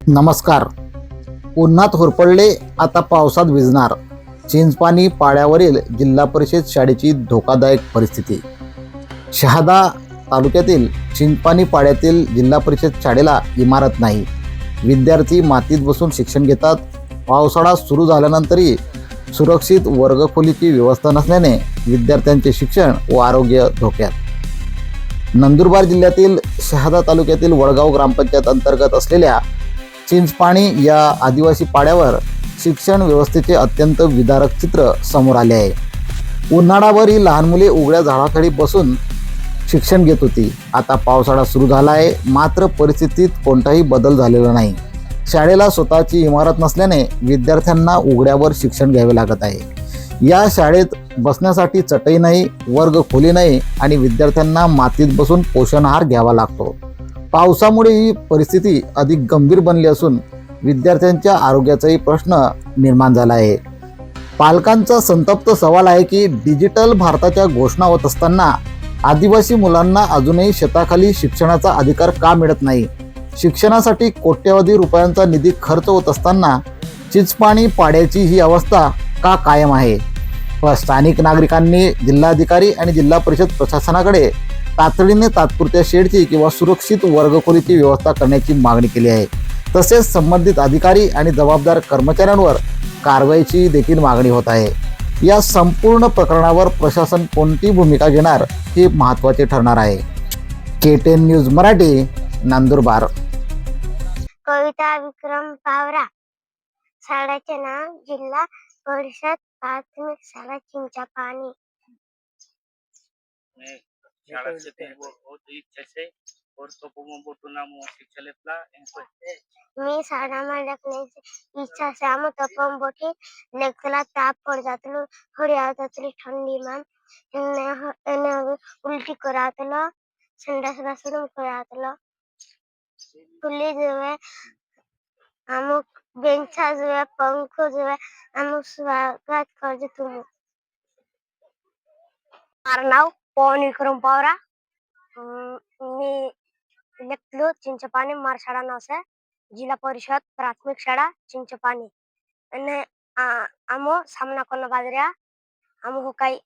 नमस्कार. उन्हात होरपळले, आता पावसात भिजणार. चिंचपाणी पाड्यावरील जिल्हा परिषद शाळेची धोकादायक परिस्थिती. शहादा तालुक्यातील चिंचपाणी पाड्यातील जिल्हा परिषद शाळेला इमारत नाही. विद्यार्थी मातीत बसून शिक्षण घेतात. पावसाळा सुरू झाल्यानंतरही सुरक्षित वर्गखोलीची व्यवस्था नसल्याने विद्यार्थ्यांचे शिक्षण व आरोग्य धोक्यात. नंदुरबार जिल्ह्यातील शहादा तालुक्यातील वडगाव ग्रामपंचायत अंतर्गत असलेल्या चिंचपाणी या आदिवासी पाड्यावर शिक्षण व्यवस्थेचे अत्यंत विदारक चित्र समोर आले आहे. उन्हाळाभर ही लहान मुले उघड्या झाडाखाली बसून शिक्षण घेत होती. आता पावसाळा सुरू झाला आहे, मात्र परिस्थितीत कोणताही बदल झालेला नाही. शाळेला स्वतःची इमारत नसल्याने विद्यार्थ्यांना उघड्यावर शिक्षण घ्यावे लागत आहे. या शाळेत बसण्यासाठी चटई नाही, वर्ग खोली नाही आणि विद्यार्थ्यांना मातीत बसून पोषण आहार घ्यावा लागतो. पावसामुळे ही परिस्थिती अधिक गंभीर बनली असून विद्यार्थ्यांच्या आरोग्याचाही प्रश्न निर्माण झाला आहे. पालकांचा संतप्त सवाल आहे की डिजिटल भारताच्या घोषणा होत असताना आदिवासी मुलांना अजूनही शेताखाली शिक्षणाचा अधिकार का मिळत नाही. शिक्षणासाठी कोट्यवधी रुपयांचा निधी खर्च होत असताना चिंचपाणी पाड्याची ही अवस्था का कायम आहे. स्थानिक नागरिकांनी जिल्हाधिकारी आणि जिल्हा परिषद प्रशासनाकडे तातडीने तात्पुरत्या शेडची किंवा सुरक्षित वर्गखोलीची व्यवस्था करण्याची मागणी केली आहे. तसेच संबंधित अधिकारी आणि जबाबदार कर्मचाऱ्यांवर कारवाईची देखील मागणी होत आहे. या संपूर्ण प्रकरणावर प्रशासन कोणती भूमिका घेणार हे महत्त्वाचे ठरणार आहे. KTN news Marathi, Nandurbar. कविता विक्रम पावरा. शाळेचे नाव जिल्हा परिषद प्राथमिक शाळा चिंचपाणी. शाळा से बहुत इच्छा से और तो बोटुना मो शिक्षा लेतला मी शाळेमध्ये लेखण्याची इच्छा से आम तपम बोटी लेखला ताप पड़ जातलो थोड़ी आवतली ठंडी में एने उल्टी करातलो संडास बाथरूम करातलो खुली जो है अमुक बेंचा जो है पंखो जो है अमुक स्वागत कर तुम. मार नाव पवन विक्रम पावरा. मी लेखलो चिंचपाणी मार शाळा नाव से जिला परिषद प्राथमिक शाळा चिंचपाणी. અને આમો સામના કોનો બાજરિયા આમો કાઈ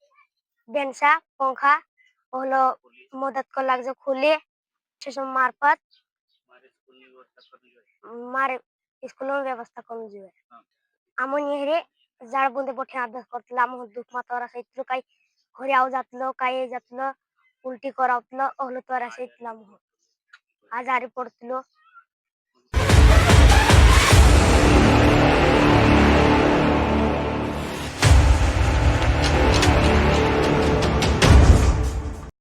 બેનસા पंखा ઓલો મદદ કો લાગજો ખુલે છે મારફત મારે સ્કૂલની વ્યવસ્થા કરવી જોઈએ. આમો નિહરે झाड बुंदे बोठे अभ्यास करतला आमो दुख मातवरा सहित काही घरी आव जातलं काय जातलं उलटी करावतलं ओहलो त्वरा सहित आजारी पडतलो.